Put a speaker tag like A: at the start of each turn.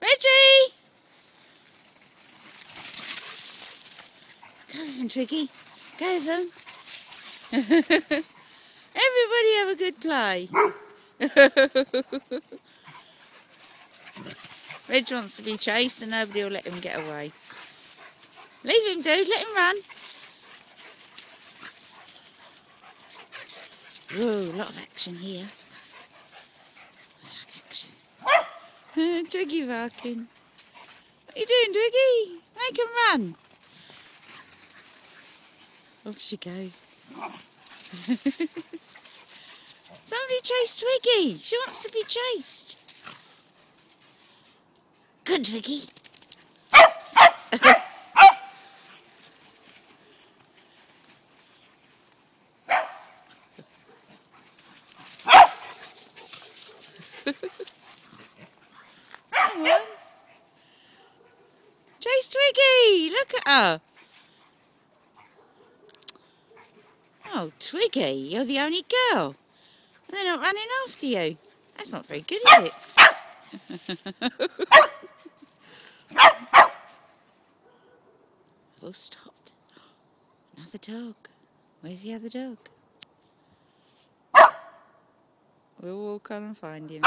A: Reggie! Come on, Twiggy. Go then. Everybody have a good play. Reg wants to be chased and nobody will let him get away. Leave him, dude. Let him run. Whoa, a lot of action here. I like action. Twiggy barking. What are you doing, Twiggy? Make him run. Off she goes. Somebody chase Twiggy. She wants to be chased. Good, Twiggy. Come on. Chase Twiggy. Look at her. Oh, Twiggy, you're the only girl. They're not running after you. That's not very good, is it? Oh, stopped. Another dog. Where's the other dog? We'll walk on and find him.